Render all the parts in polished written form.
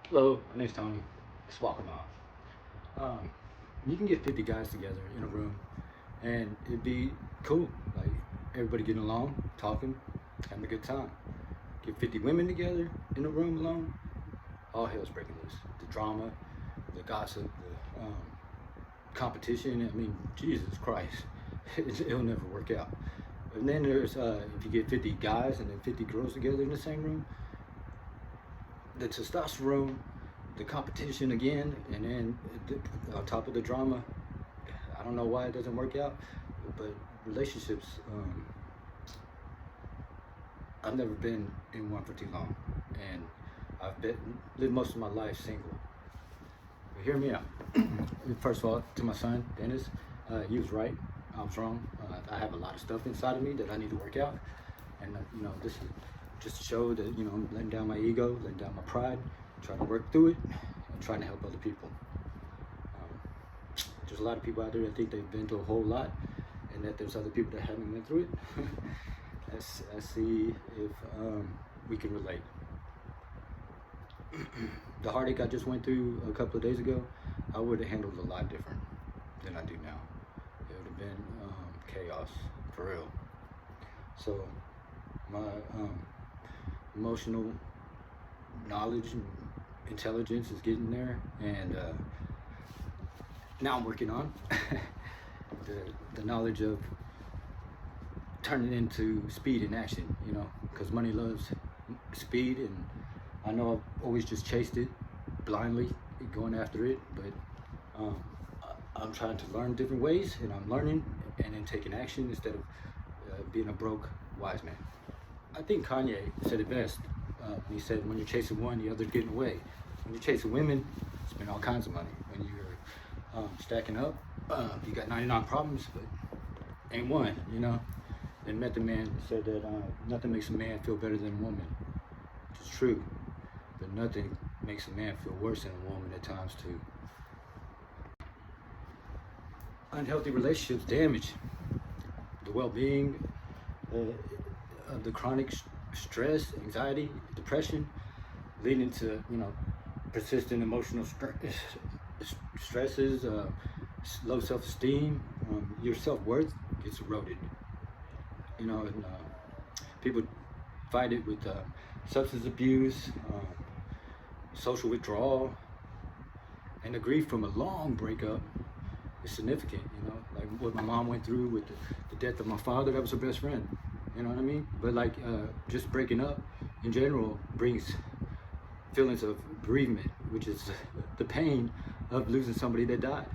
Hello, my name's Tony. Just walking on. You can get 50 guys together in a room, and it'd be cool. Like everybody getting along, talking, having a good time. Get 50 women together in a room alone, all hell's breaking loose. The drama, the gossip, the competition. I mean, Jesus Christ, it'll never work out. And then there's if you get 50 guys and then 50 girls together in the same room, the testosterone, the competition again, and then on top of the drama. I don't know why it doesn't work out, but relationships. I've never been in one for too long, and lived most of my life single. But hear me out. First of all, to my son Dennis, he was right. I was wrong. I have a lot of stuff inside of me that I need to work out, and this is just to show that I'm letting down my ego, letting down my pride, trying to work through it, and trying to help other people. There's a lot of people out there that think they've been through a whole lot, and that there's other people that haven't been through it. Let's see if we can relate. The heartache I just went through a couple of days ago, I would have handled a lot different than I do now. It would have been chaos, for real. So my emotional knowledge and intelligence is getting there, and now I'm working on the knowledge of turning into speed in action, because money loves speed, and I know I've always just chased it blindly, going after it, but I'm trying to learn different ways, and I'm learning and then taking action instead of being a broke wise man. I think Kanye said it best. He said, when you're chasing one, the other's getting away. When you're chasing women, spend all kinds of money. When you're stacking up, you got 99 problems, but ain't one, And Method Man said that nothing makes a man feel better than a woman, which is true, but nothing makes a man feel worse than a woman at times too. Unhealthy relationships damage the well-being, of the chronic stress, anxiety, depression, leading to persistent emotional stresses, low self-esteem. Your self-worth gets eroded. And people fight it with substance abuse, social withdrawal, and the grief from a long breakup is significant. Like what my mom went through with the death of my father. That was her best friend. You know what I mean? But like just breaking up in general brings feelings of bereavement, which is the pain of losing somebody that died.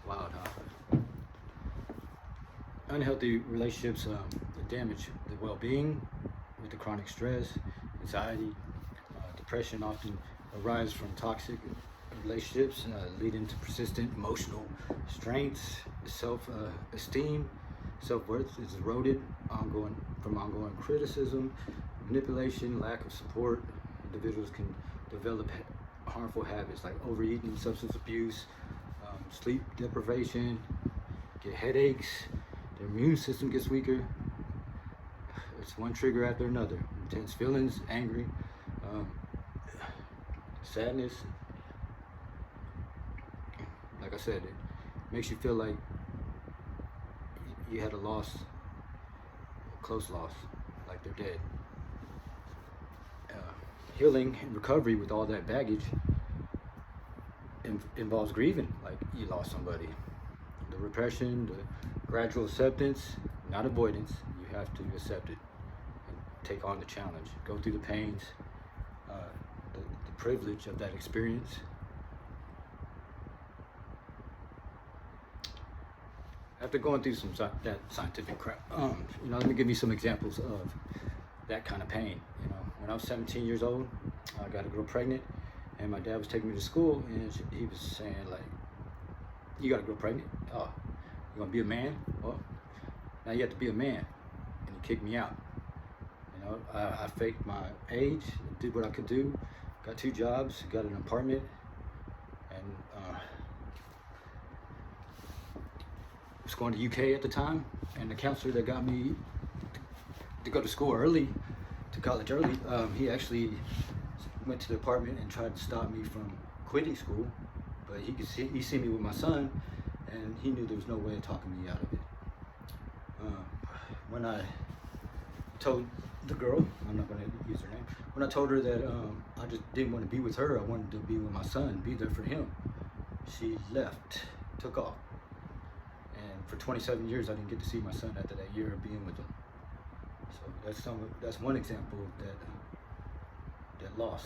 Wild, huh? Unhealthy relationships damage the well-being with the chronic stress, anxiety, depression often arise from toxic relationships, leading to persistent emotional strains, self-esteem, self-worth is eroded from ongoing criticism, manipulation, lack of support. Individuals can develop harmful habits like overeating, substance abuse, sleep deprivation, get headaches, their immune system gets weaker. It's one trigger after another. Intense feelings, angry, sadness. Like I said, it makes you feel like you had a loss, a close loss, like they're dead. Healing and recovery with all that baggage involves grieving, like you lost somebody. The repression, the gradual acceptance, not avoidance. You have to accept it and take on the challenge. Go through the pains, the privilege of that experience. After going through that scientific crap, let me give you some examples of that kind of pain. When I was 17 years old, I got a girl pregnant, and my dad was taking me to school, and he was saying like, "You got a girl pregnant? Oh, you gonna be a man? Well, now you have to be a man." And he kicked me out. I faked my age, did what I could do, got 2 jobs, got an apartment, and was going to UK at the time, and the counselor that got me to go to school early, to college early, he actually went to the apartment and tried to stop me from quitting school, but he see me with my son, and he knew there was no way of talking me out of it. When I told the girl, I'm not going to use her name, when I told her that I just didn't want to be with her, I wanted to be with my son, be there for him, she left, took off. And for 27 years, I didn't get to see my son after that year of being with him. So that's one example of that loss.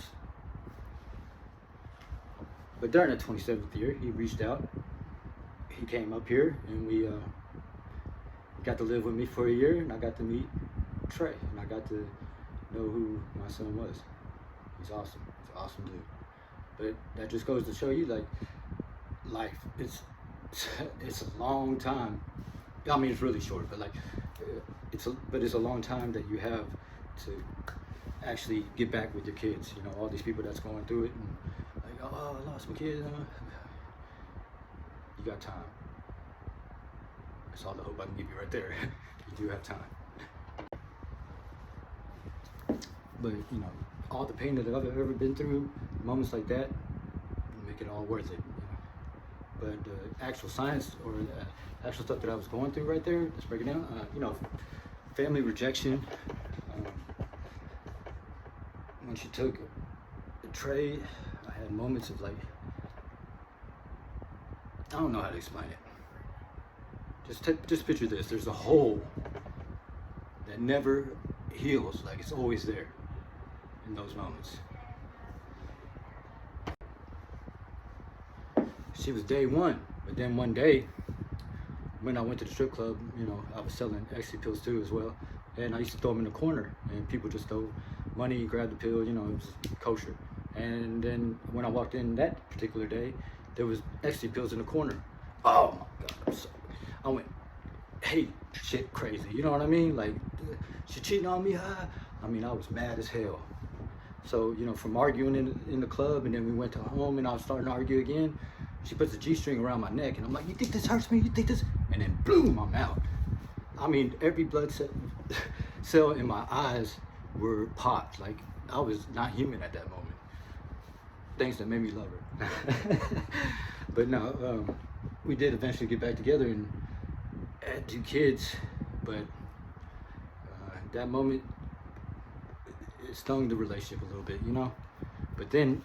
But during the 27th year, he reached out. He came up here, and we got to live with me for a year, and I got to meet Trey, and I got to know who my son was. He's awesome. He's an awesome dude. But that just goes to show you, like, life, it's a long time. I mean, it's really short, but like, it's a long time that you have to actually get back with your kids. You know, all these people that's going through it, and like, oh, I lost my kids. You got time. That's all the hope I can give you right there. You do have time. But you know, all the pain that I've ever been through, moments like that, make it all worth it. You know? But the actual science or the actual stuff that I was going through right there, let's break it down. You know, family rejection. When she took Trey, I had moments of like, I don't know how to explain it. Just picture this. There's a hole that never heals. Like, it's always there in those moments. She was day one, but then one day when I went to the strip club, you know, I was selling ecstasy pills too as well, and I used to throw them in the corner, and people just throw money, grab the pill, you know, it was kosher. And then when I walked in that particular day, there was ecstasy pills in the corner. Oh my God, I went, hey, shit crazy, you know what I mean? Like, she cheating on me, I mean, I was mad as hell. So, you know, from arguing in the club, and then we went to home, and I was starting to argue again. She puts a G-string around my neck, and I'm like, you think this hurts me? You think this? And then boom, I'm out. I mean, every blood cell in my eyes were popped. Like, I was not human at that moment. Things that made me love her. But no, we did eventually get back together and had 2 kids, but that moment, it stung the relationship a little bit, you know? But then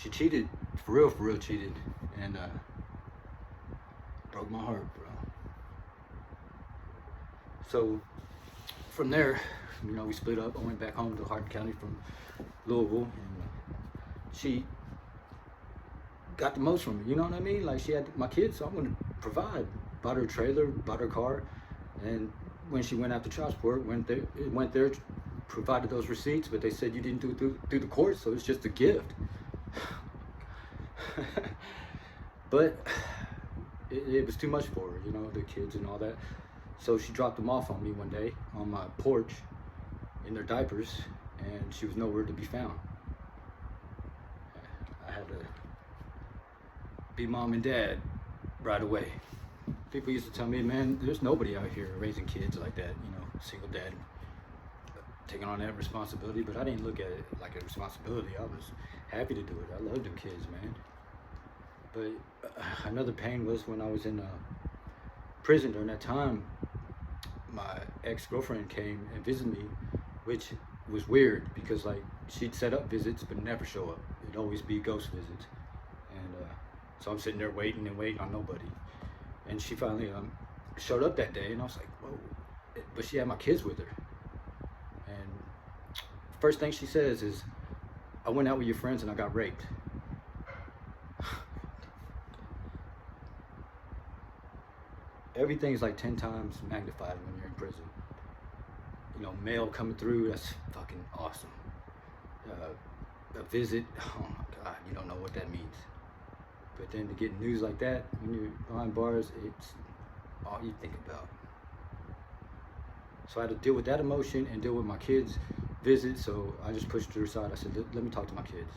she cheated, for real cheated, and broke my heart, bro. So from there, you know, we split up. I went back home to Hardin County from Louisville, and she got the most from me, you know what I mean? Like, she had my kids, so I'm gonna provide. Bought her a trailer, bought her a car, and when she went out to child support, went there, provided those receipts, but they said you didn't do it through the court, so it's just a gift. But it was too much for her, you know, the kids and all that. So she dropped them off on me one day on my porch in their diapers, and she was nowhere to be found. I had to be mom and dad right away. People used to tell me, man, there's nobody out here raising kids like that, you know, single dad, taking on that responsibility. But I didn't look at it like a responsibility. I was happy to do it. I loved them kids, man. But another pain was when I was in prison during that time. My ex-girlfriend came and visited me, which was weird because, like, she'd set up visits but never show up. It'd always be ghost visits. And so I'm sitting there waiting on nobody. And she finally showed up that day, and I was like, whoa. But she had my kids with her. And first thing she says is, I went out with your friends and I got raped. Everything's like 10 times magnified when you're in prison. You know, mail coming through, that's fucking awesome. A visit, oh my God, you don't know what that means. But then to get news like that when you're behind bars, it's all you think about. So I had to deal with that emotion and deal with my kids' visit, so I just pushed to her side. I said, let me talk to my kids.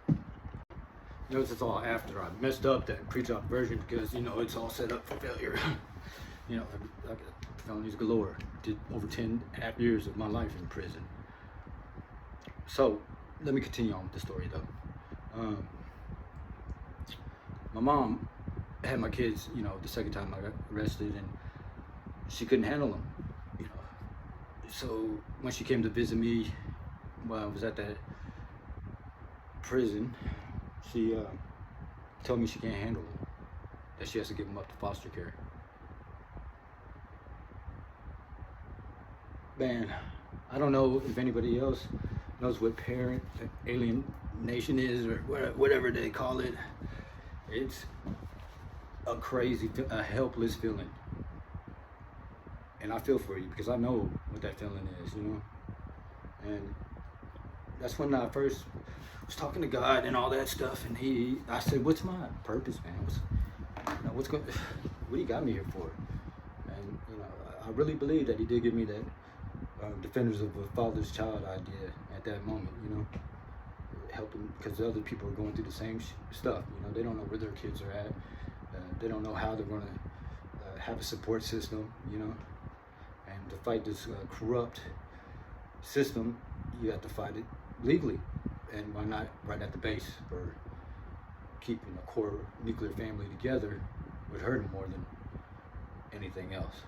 You know, this is all after I messed up that pre-job version because, you know, it's all set up for failure. You know, I got felonies galore. Did over 10.5 years of my life in prison. So let me continue on with the story though. My mom had my kids, the second time I got arrested, and she couldn't handle them, you know. So when she came to visit me while I was at that prison, she told me she can't handle them, that she has to give them up to foster care. Man, I don't know if anybody else knows what parent alienation is, or whatever they call it. It's a helpless feeling. And I feel for you because I know what that feeling is, And that's when I first was talking to God and all that stuff. And I said, "What's my purpose, man? What do you got me here for?" And I really believe that He did give me that defenders of a father's child idea at that moment. Helping, because the other people are going through the same stuff. They don't know where their kids are at. They don't know how they're going to have a support system. And to fight this corrupt system, you have to fight it legally. And why not right at the base? For keeping a core nuclear family together would hurt them more than anything else.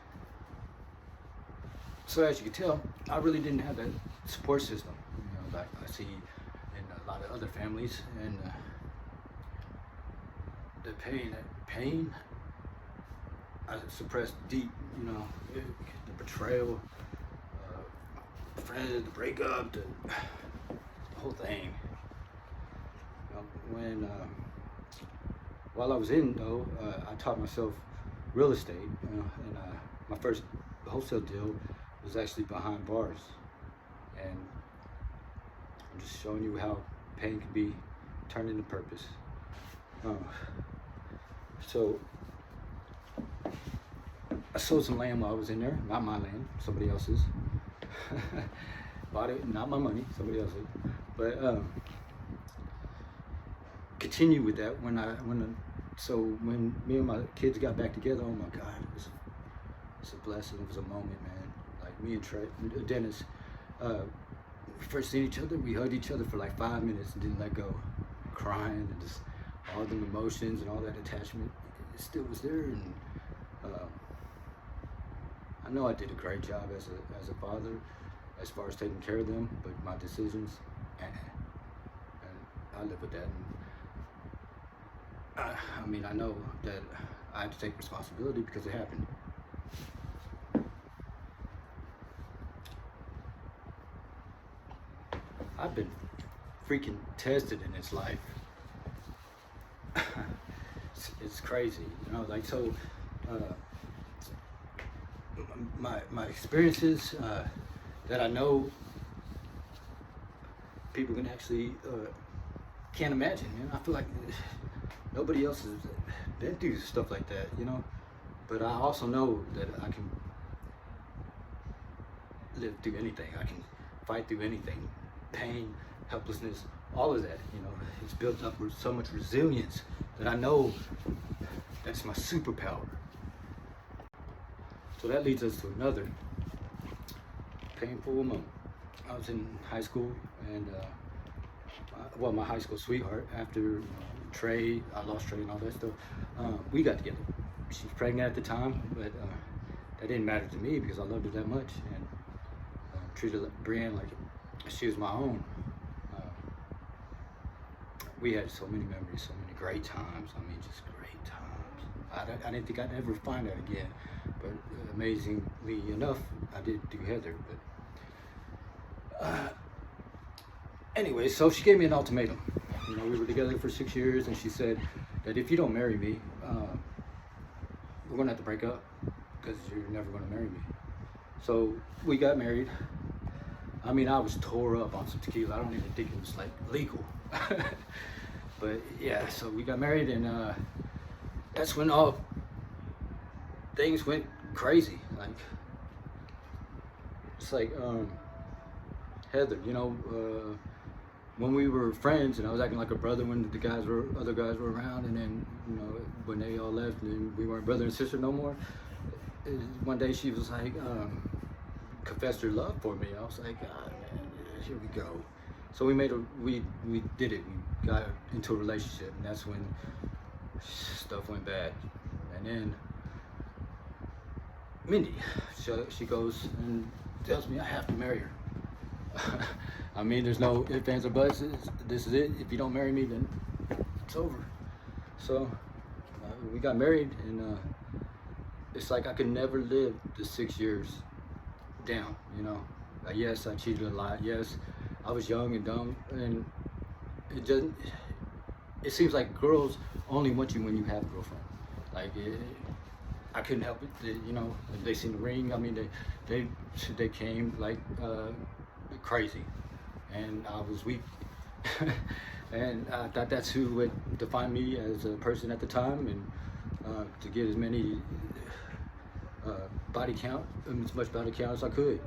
So as you can tell, I really didn't have that support system, like I see in a lot of other families. And the pain I suppressed deep, the betrayal, friends, the breakup, the whole thing. While I was in though, I taught myself real estate, and my first wholesale deal was actually behind bars. And I'm just showing you how pain can be turned into purpose. So I sold some land while I was in there. Not my land, somebody else's. Bought it, not my money, somebody else's. But continue with that when me and my kids got back together. Oh my God, it was a blessing. It was a moment, man. Like me and Dennis, we first seen each other, we hugged each other for like 5 minutes and didn't let go, crying, and just all the emotions and all that attachment, it still was there. And I know I did a great job as a father, as far as taking care of them, but my decisions, and I live with that. And I know that I have to take responsibility because it happened. I've been freaking tested in this life. It's crazy, my experiences that I know people can actually can't imagine, man. I feel like nobody else has been through stuff like that, But I also know that I can live through anything. I can fight through anything. Pain, helplessness, all of that, It's built up with so much resilience that I know that's my superpower. So that leads us to another painful moment. I was in high school, and my high school sweetheart, after Trey, I lost Trey and all that stuff, we got together. She was pregnant at the time, but that didn't matter to me because I loved her that much, and treated Brienne like she was my own. We had so many memories, so many great times. Just great times. I didn't think I'd ever find that again, but amazingly enough, I did through Heather. But anyway, so she gave me an ultimatum. We were together for 6 years, and she said that if you don't marry me, we're gonna have to break up because you're never gonna marry me. So we got married. I was tore up on some tequila. I don't even think it was like legal. But yeah, so we got married, and that's when all things went crazy. It's like Heather, when we were friends, and I was acting like a brother when other guys were around, and then when they all left and we weren't brother and sister no more. One day she was like, confessed her love for me. I was like, God, man, here we go. So we did it. We got into a relationship, and that's when stuff went bad. And then Mindy, she goes and tells me I have to marry her. I mean, there's no ifs, ands, or buts. This is it. If you don't marry me, then it's over. So we got married, and it's like I could never live the 6 years down. Yes, I cheated a lot. Yes, I was young and dumb, and it doesn't. It seems like girls only want you when you have a girlfriend. I couldn't help it. They seen the ring. I mean, they came like crazy, and I was weak. And I thought that's who would define me as a person at the time, and to get as many body count, as much body count as I could,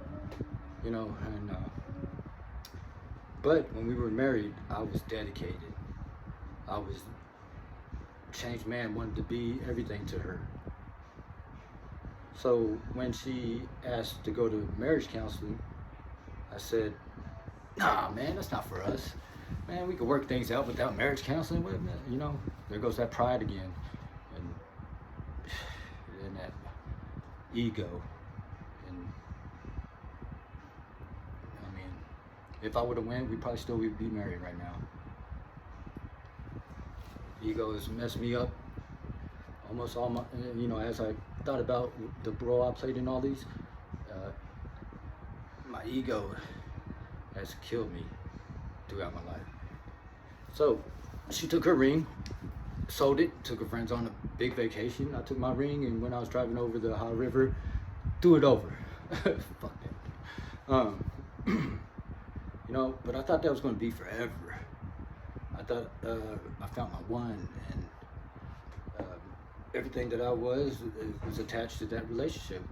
but when we were married, I was dedicated. I was changed man, wanted to be everything to her. So when she asked to go to marriage counseling, I said, nah, man, that's not for us. Man, we could work things out without marriage counseling. There goes that pride again, and that ego. And I mean, if I would have won, we probably still would be married right now. Ego has messed me up almost all my, as I thought about the role I played in all these, my ego has killed me throughout my life. So she took her ring, sold it, took her friends on a big vacation. I took my ring, and when I was driving over the Ohio River, threw it over. Fuck that. But I thought that was going to be forever. I thought I found my one, and everything that I was attached to that relationship,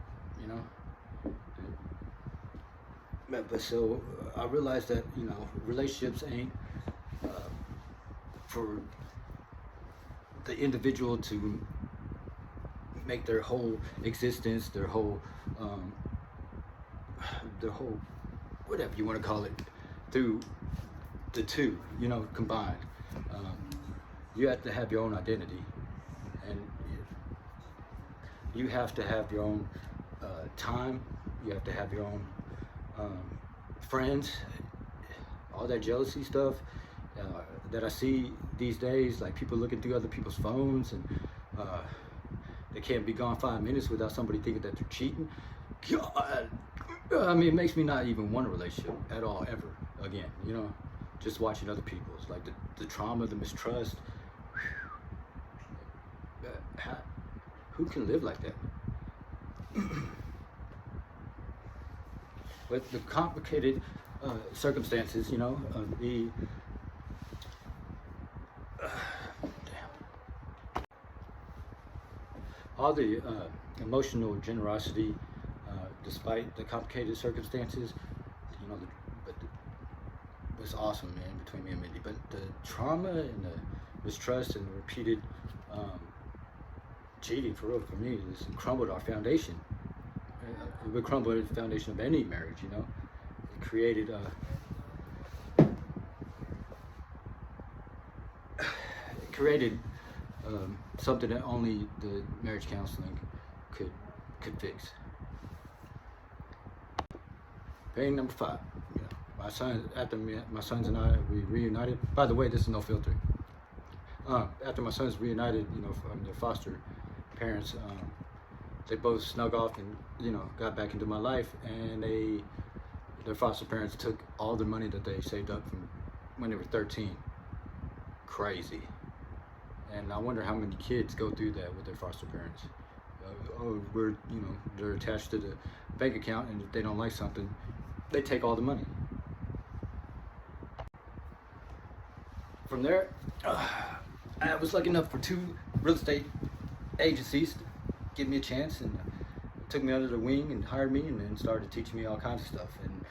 But so I realized that relationships ain't for the individual to make their whole existence, their whole whatever you want to call it, through the two, combined. You have to have your own identity, and you have to have your own time. You have to have your own friends. All that jealousy stuff that I see these days, like people looking through other people's phones, and they can't be gone 5 minutes without somebody thinking that they're cheating. God, I mean, it makes me not even want a relationship at all, ever again. Just watching other people's, like the trauma, the mistrust. Who can live like that? With the complicated circumstances, of the all the emotional generosity, despite the complicated circumstances, it was awesome, man, between me and Mindy. But the trauma and the mistrust and the repeated cheating, for real, for me, has crumbled our foundation. It would crumble the foundation of any marriage, It created something that only the marriage counseling could fix. Pain number 5. My son, after my sons and I, we reunited. By the way, this is no filter. After my sons reunited, from their foster parents, they both snuck off and got back into my life, and their foster parents took all the money that they saved up from when they were 13. Crazy. And I wonder how many kids go through that with their foster parents. They're attached to the bank account, and if they don't like something, they take all the money. From there, I was lucky enough for 2 real estate agencies to give me a chance, and took me under the wing and hired me, and then started teaching me all kinds of stuff. And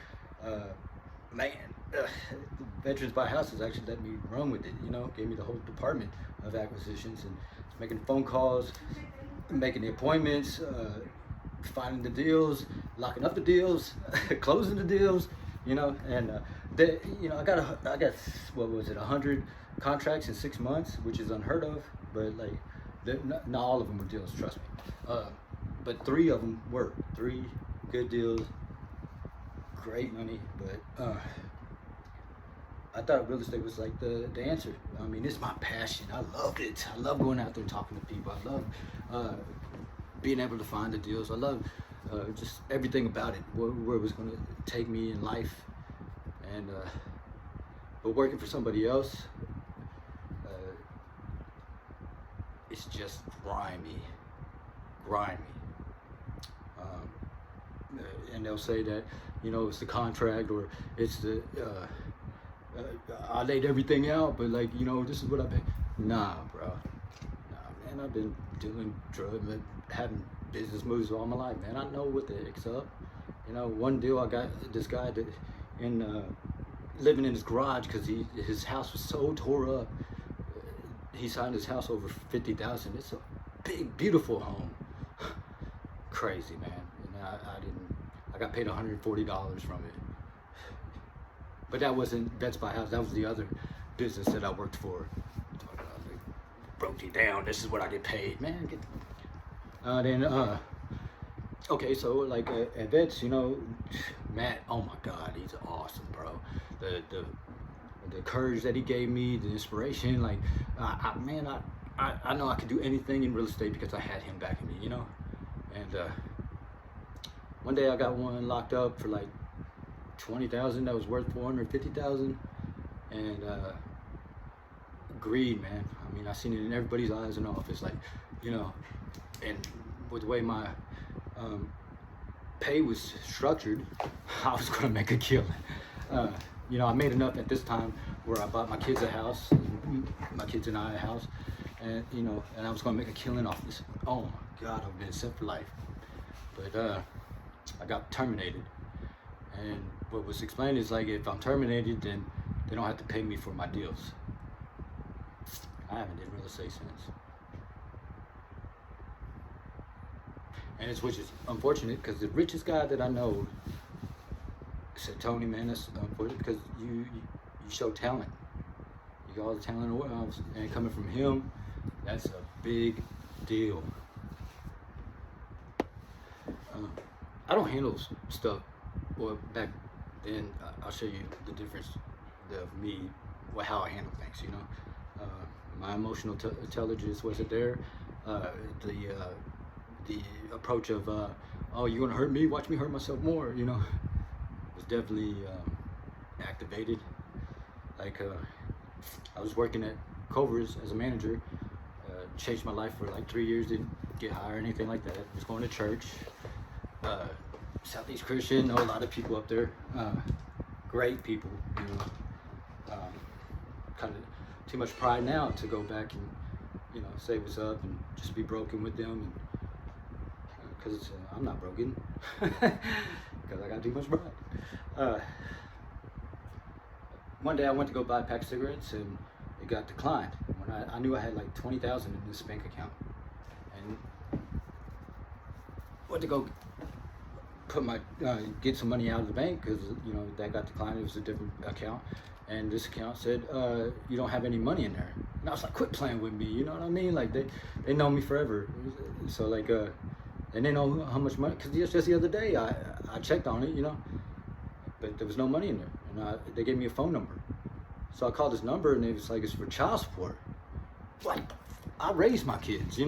Veterans Buy Houses actually let me run with it, gave me the whole department of acquisitions, and making phone calls, making the appointments, finding the deals, locking up the deals, closing the deals, you know. And I got what was it, 100 contracts in 6 months, which is unheard of. But like, not all of them were deals, trust me. But 3 of them were 3 good deals, great money. But I thought real estate was like the answer. I mean, it's my passion. I loved it. I love going out there and talking to people. I love being able to find the deals. I love just everything about it, where it was going to take me in life. And but working for somebody else, it's just grimy. And they'll say that, it's the contract, or it's the I laid everything out, but like, this is what I pay. Nah, bro. Nah, man. I've been doing drugs, having business moves all my life, man. I know what the heck's up. One deal, I got this guy that living in his garage because his house was so tore up. He signed his house over $50,000. It's a big, beautiful home. Crazy, man. And I got paid $140 from it. But that wasn't Best Buy House. That was the other business that I worked for. They broke you down. This is what I get paid, man. Okay, so like at Vets, Matt. Oh my God, he's awesome, bro. The courage that he gave me, the inspiration. Like, I know I could do anything in real estate because I had him backing me, And one day I got one locked up for like $20,000 that was worth $450,000, and greed, man. I mean, I seen it in everybody's eyes in the office, like, and with the way my pay was structured, I was gonna make a killing. I made enough at this time where I bought my kids a house, my kids and I a house, and and I was gonna make a killing off this. Oh my God, I've been set for life. But I got terminated. And what was explained is, like, if I'm terminated, then they don't have to pay me for my deals. I haven't did real estate since. And which is unfortunate, because the richest guy that I know said, Tony, man, that's unfortunate because you show talent. You got all the talent in the world. And coming from him, that's a big deal. I don't handle stuff. Well, back then, I'll show you the difference of me, how I handle things, my emotional intelligence wasn't there. The approach of, oh, you're gonna hurt me, watch me hurt myself more, was definitely activated. Like, I was working at Culver's as a manager, changed my life for like 3 years, didn't get hired or anything like that. Was going to church. Southeast Christian, know a lot of people up there, great people, kind of too much pride now to go back and, say what's up and just be broken with them, because I'm not broken, because I got too much pride. One day I went to go buy a pack of cigarettes and it got declined. When I knew I had like 20,000 in this bank account, and went to go put my get some money out of the bank because that got declined. It was a different account, and this account said you don't have any money in there. And I was like, quit playing with me, you know what I mean? Like they know me forever, so like and they know how much money, because just the other day I checked on it, but there was no money in there, and they gave me a phone number, so I called this number and it was like, it's for child support. Like, I raised my kids,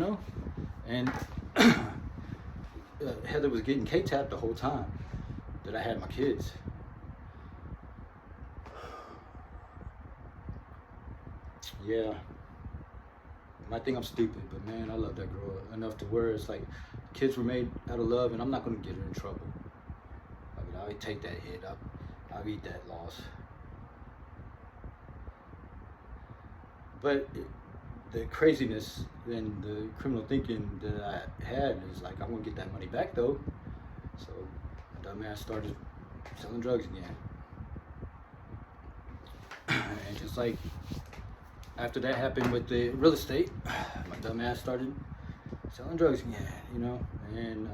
and Heather was getting K-tapped the whole time that I had my kids. Yeah, you might think I'm stupid, but man, I love that girl enough to where it's like kids were made out of love, and I'm not gonna get her in trouble. I mean, I'll take that hit. I'll eat that loss. But the craziness and the criminal thinking that I had is like, I want to get that money back though. So my dumbass started selling drugs again. And just like after that happened with the real estate, my dumbass started selling drugs again, And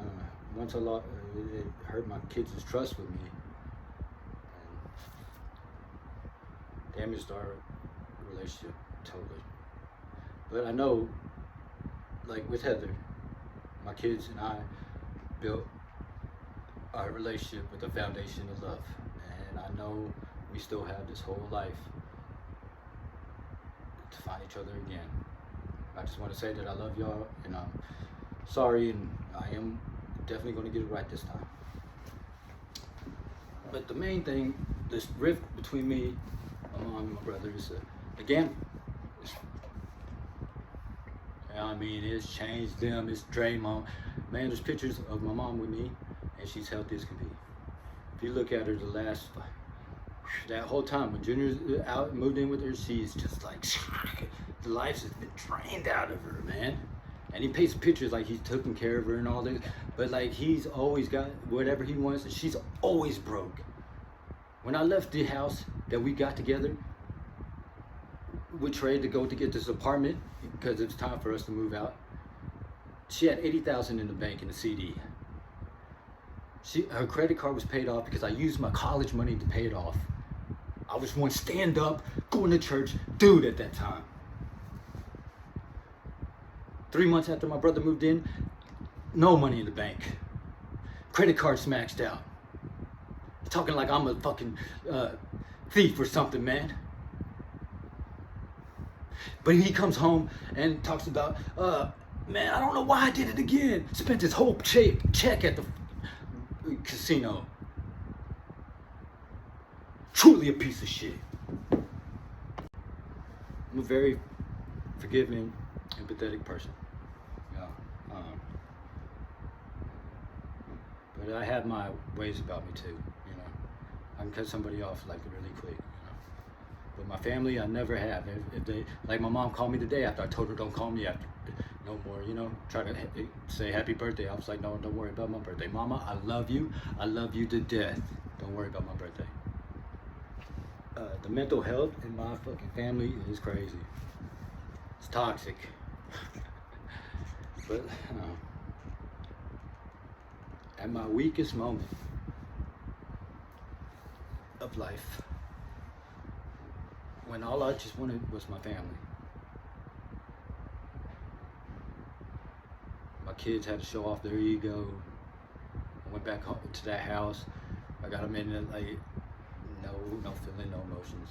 once I lost, it hurt my kids' trust with me. And damaged our relationship totally. But I know, like with Heather, my kids and I built our relationship with a foundation of love. And I know we still have this whole life to find each other again. I just want to say that I love y'all, and I'm sorry, and I am definitely going to get it right this time. But the main thing, this rift between me, my mom, and my brother is, again, I mean, it's changed them, it's drained mom. Man, there's pictures of my mom with me, and she's healthy as can be. If you look at her the last, that whole time, when Junior's out, moved in with her, she's just like, the life has been drained out of her, man. And he paints pictures like he's taking care of her and all this, but like he's always got whatever he wants, and she's always broke. When I left the house that we got together, we traded to go to get this apartment because it's time for us to move out. She had $80,000 in the bank in a CD. Her credit card was paid off because I used my college money to pay it off. I was one stand up, going to church dude at that time. 3 months after my brother moved in, no money in the bank. Credit card smashed out. Talking like I'm a fucking thief or something, man. But he comes home and talks about, man, I don't know why I did it again. Spent his whole check at the casino. Truly a piece of shit. I'm a very forgiving, empathetic person. Yeah. But I have my ways about me too, you know. I can cut somebody off like really quick, you know. But my family, I never have. If they, like my mom called me the day after I told her don't call me after no more, you know. Try to say happy birthday. I was like, no, don't worry about my birthday. Mama, I love you. I love you to death. Don't worry about my birthday. The mental health in my fucking family is crazy. It's toxic. But at my weakest moment of life, when all I just wanted was my family, my kids had to show off their ego. I went back home to that house. I got them in it, like, no feeling, no emotions.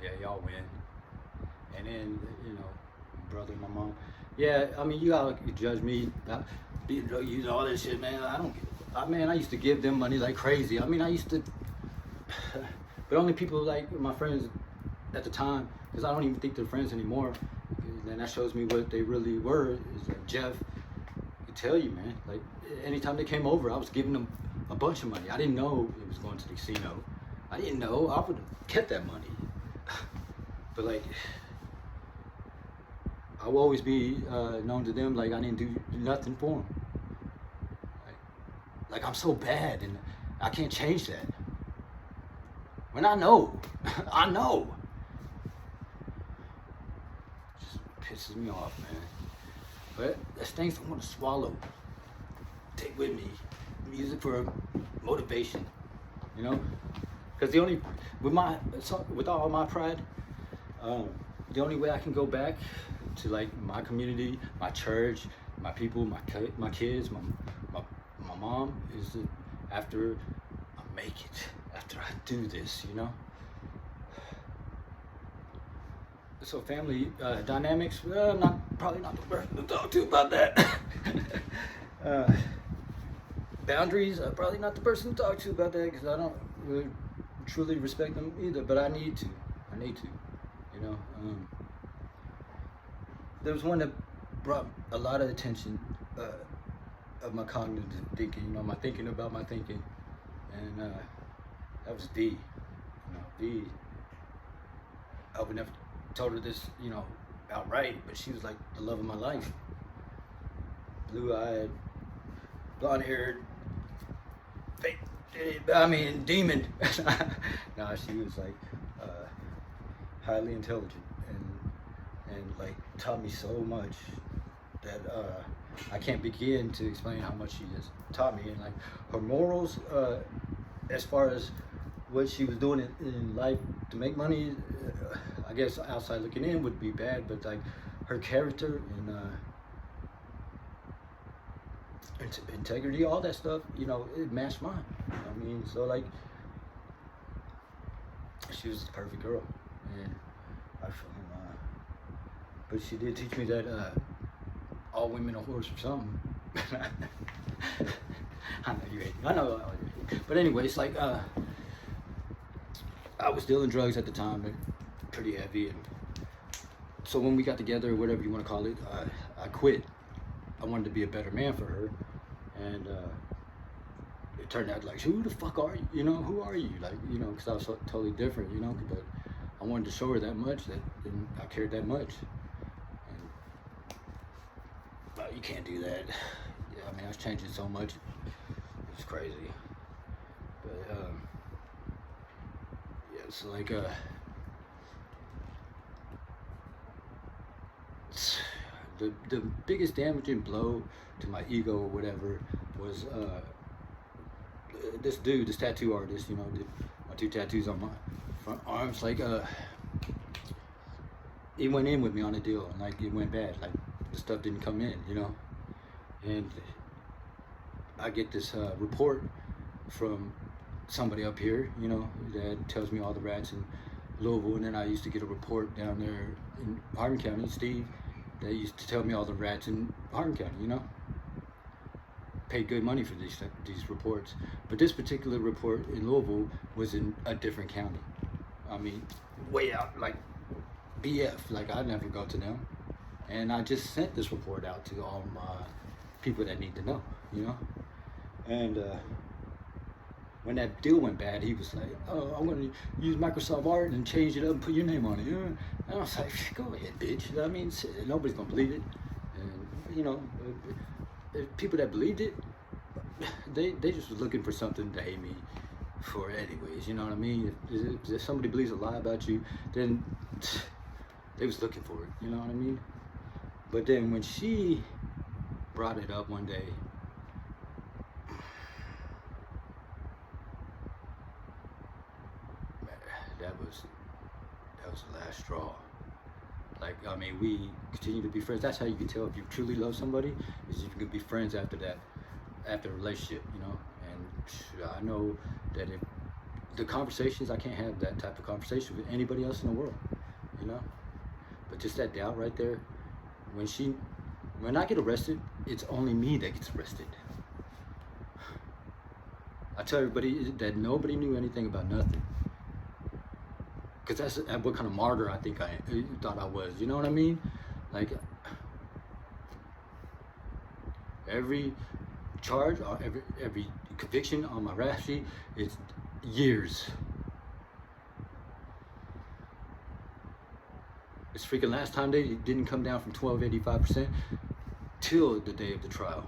Yeah, y'all win. And then, you know, brother, my mom. Yeah, I mean, you gotta judge me about being drug user, all this shit, man. I used to give them money like crazy. I mean, I used to, but only people like my friends at the time, because I don't even think they're friends anymore. And that shows me what they really were. Is like Jeff could tell you, man. Like anytime they came over, I was giving them a bunch of money. I didn't know it was going to the casino. I didn't know. I would have kept that money. But like, I will always be known to them like I didn't do nothing for them. Like I'm so bad, and I can't change that. When I know, I know. Just pisses me off, man. But that's things I want to swallow. Take with me. Music for motivation, you know? Because with all my pride, the only way I can go back to like my community, my church, my people, my kids, my mom is after I make it, after I do this, you know? So family dynamics, probably not the person to talk to about that. Boundaries, I'm probably not the person to talk to about that because I don't really truly respect them either, but I need to, you know. There was one that brought a lot of attention of my cognitive thinking, you know, my thinking about my thinking, and that was V. You know, V, I would never told her this, you know, outright, but she was like the love of my life. Blue-eyed, blonde-haired, demon. Nah, she was like highly intelligent and like taught me so much that I can't begin to explain how much she just taught me. And like her morals, as far as what she was doing in life to make money, I guess outside looking in would be bad, but like her character and integrity, all that stuff, you know, it matched mine. I mean, so like, she was the perfect girl, and I fucking, but she did teach me that all women are whores or something. I know you hate me. I know. But anyway, it's like I was dealing drugs at the time, and pretty heavy, and so when we got together, whatever you want to call it, I quit. I wanted to be a better man for her, and it turned out like, who the fuck are you? You know, who are you? Like, you know, because I was so, totally different, you know. But I wanted to show her that much, that and I cared that much. And you can't do that. Yeah, I mean, I was changing so much. It's crazy. But yeah, so like the biggest damaging blow to my ego or whatever was this dude, this tattoo artist, you know, did my 2 tattoos on my front arms. Like he went in with me on a deal, and like it went bad. Like the stuff didn't come in, you know. And I get this report from somebody up here, you know, that tells me all the rats in Louisville, and then I used to get a report down there in Hardin County, Steve, that used to tell me all the rats in Hardin County, you know. Paid good money for these reports, but this particular report in Louisville was in a different county. I mean, way out, like BF, like I'd never go to them, and I just sent this report out to all my people that need to know, you know. And when that deal went bad, he was like, "Oh, I'm gonna use Microsoft Art and change it up and put your name on it." Yeah. And I was like, "Go ahead, bitch." I mean, nobody's gonna believe it, and you know. People that believed it, they just was looking for something to hate me for anyways, you know what I mean? If somebody believes a lie about you, then they was looking for it, you know what I mean? But then when she brought it up one day, that was the last straw. Like, I mean, we continue to be friends. That's how you can tell if you truly love somebody, is you can be friends after that, after a relationship, you know. And I know that if the conversations, I can't have that type of conversation with anybody else in the world, you know. But just that doubt right there, when I get arrested, it's only me that gets arrested. I tell everybody that nobody knew anything about nothing. Because that's what kind of martyr I think I thought I was. You know what I mean? Like, every charge or every conviction on my rap sheet is years. It's freaking last time they didn't come down from 12.85% till the day of the trial.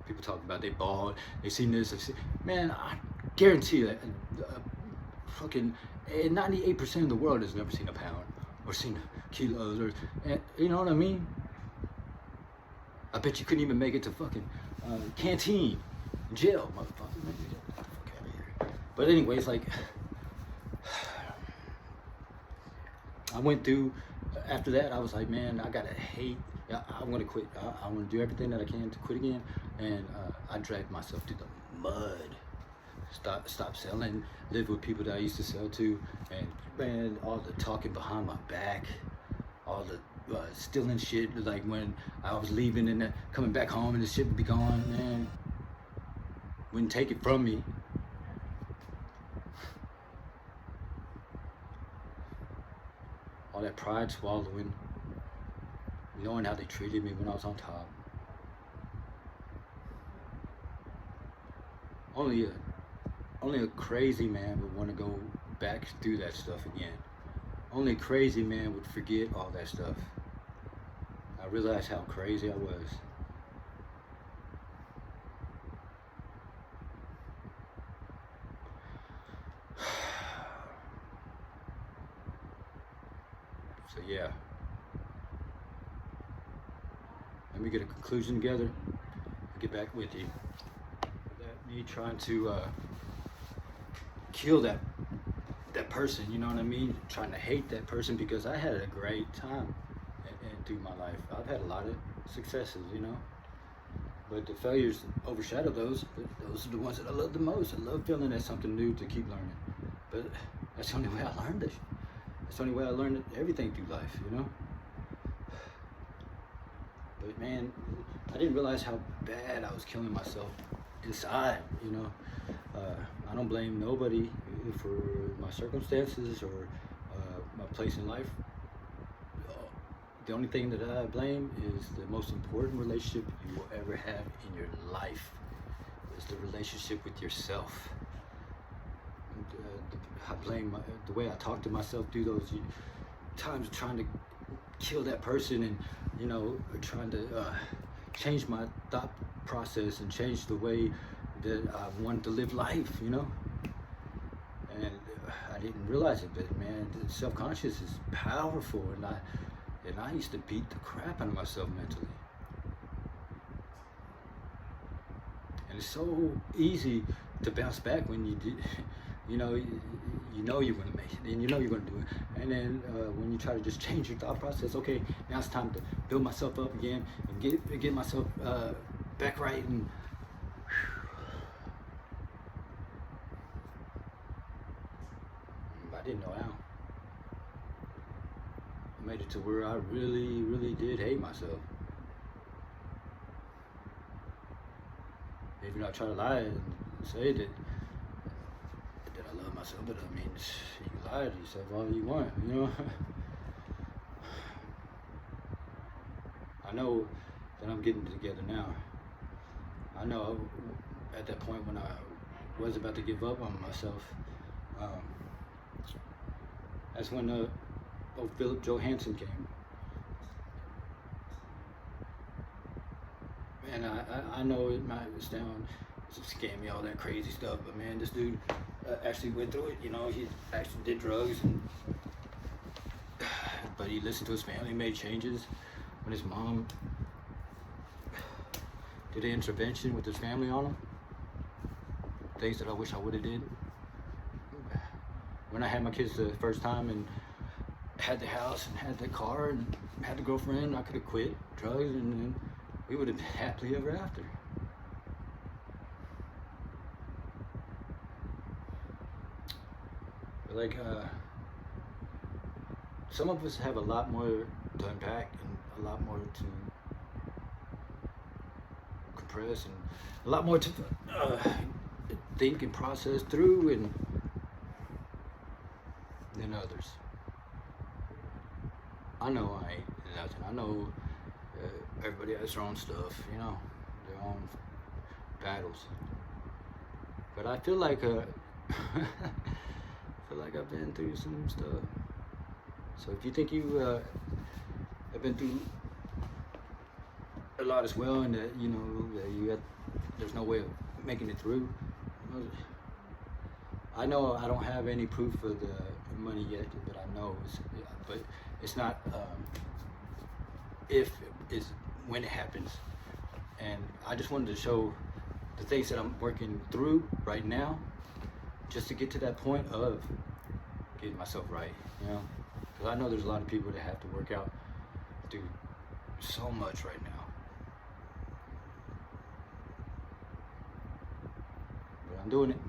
People talking about they bald, they seen this, man, I guarantee that fucking 98% of the world has never seen a pound or seen kilos, or, you know what I mean? I bet you couldn't even make it to fucking canteen, jail, motherfucker. Man, get the fuck out of here. But anyways, like, I went through, after that, I was like, man, I gotta hate, I'm gonna quit. I want to do everything that I can to quit again, and I dragged myself through the mud. Stop selling, live with people that I used to sell to, and man, all the talking behind my back, all the stealing shit, like when I was leaving and coming back home and the shit would be gone, man, wouldn't take it from me. All that pride swallowing, knowing how they treated me when I was on top. Only a crazy man would want to go back through that stuff again. Only a crazy man would forget all that stuff. I realized how crazy I was. So yeah. Let me get a conclusion together. get back with you. That me trying to kill that person, you know what I mean? Trying to hate that person, because I had a great time and through my life. I've had a lot of successes, you know, but the failures overshadow those. Those are the ones that I love the most. I love feeling there's something new to keep learning. But that's the only way I learned it. That's the only way I learned everything through life, you know? But man, I didn't realize how bad I was killing myself inside, you know? I don't blame nobody for my circumstances or my place in life. The only thing that I blame is the most important relationship you will ever have in your life is the relationship with yourself. I blame the way I talk to myself through those times of trying to kill that person, and you know, trying to change my thought process and change the way that I want to live life, you know. And I didn't realize it, but man, self-conscious is powerful, and I used to beat the crap out of myself mentally. And it's so easy to bounce back when you do, you know you're gonna make it, and you know you're gonna do it. And then when you try to just change your thought process, okay, now it's time to build myself up again and get myself back right. And I didn't know how. I made it to where I really, really did hate myself. Maybe not try to lie and say that I love myself, but I mean, you can lie to yourself all you want, you know? I know that I'm getting together now. I know at that point when I was about to give up on myself, that's when old Philip Johansson came. And I know it might sound scammy, all that crazy stuff, but man, this dude actually went through it. You know, he actually did drugs, but he listened to his family, made changes. When his mom did an intervention with his family on him, things that I wish I would have did. When I had my kids the first time and had the house and had the car and had the girlfriend, I could have quit drugs, and then we would have been happily ever after. But like, some of us have a lot more to unpack and a lot more to compress and a lot more to think and process through than others. I know I ain't nothing. I know everybody has their own stuff, you know, their own battles. But I feel like I've been through some stuff. So if you think you have been through a lot as well, and that you know that there's no way of making it through, you know, I know I don't have any proof of the money yet, but I know it's not if, it's when it happens. And I just wanted to show the things that I'm working through right now, just to get to that point of getting myself right, you know, because I know there's a lot of people that have to work out through so much right now. But I'm doing it.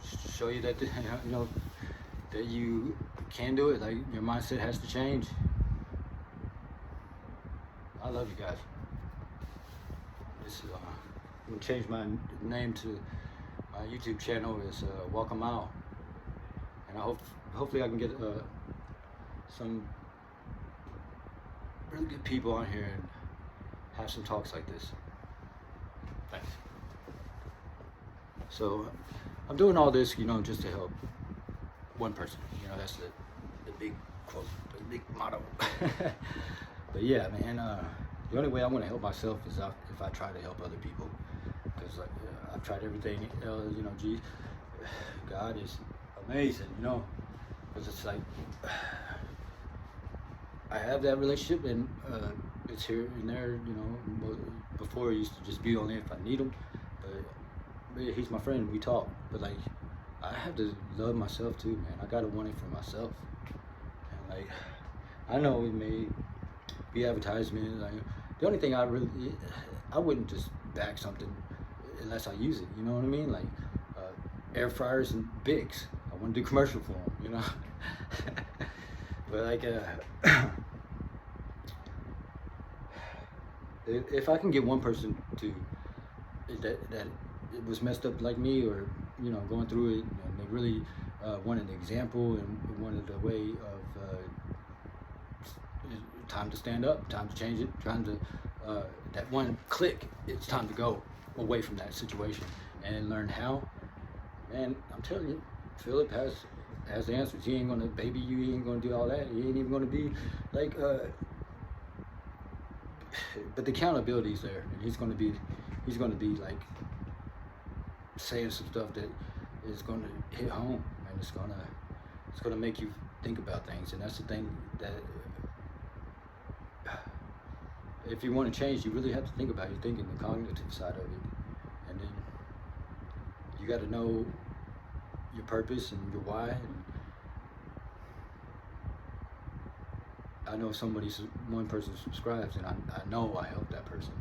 Just to show you that, you know, that you can do it. Like, your mindset has to change. I love you guys. I'm gonna change my name to my YouTube channel is Walk 'Em Out, and hopefully I can get some really good people on here and have some talks like this. Thanks. So I'm doing all this, you know, just to help one person. You know, that's the big quote, the big motto. But yeah, man, the only way I'm gonna help myself is if I try to help other people. Because like, I've tried everything else, you know, God is amazing, you know. Because it's like, I have that relationship, and it's here and there. You know, before it used to just be only if I need him, but yeah, he's my friend. We talk, but like I have to love myself too, man. I gotta want it for myself, and like I know it may be advertisement. Like the only thing I wouldn't just back something unless I use it. You know what I mean? Like air fryers and Bics. I want to do commercial for them. You know, but like if I can get one person to that it was messed up like me, or you know, going through it, and they really wanted an example and wanted a way of time to stand up, time to change it, trying to that one click, it's time to go away from that situation and learn how. Man, I'm telling you, Philip has the answers. He ain't gonna baby you. He ain't gonna do all that. He ain't even gonna be like. But the accountability is there, and he's gonna be like saying some stuff that is gonna hit home, and it's gonna make you think about things. And that's the thing that if you want to change, you really have to think about your thinking, the cognitive side of it, and then you got to know your purpose and your why. And I know one person subscribes, and I know I helped that person.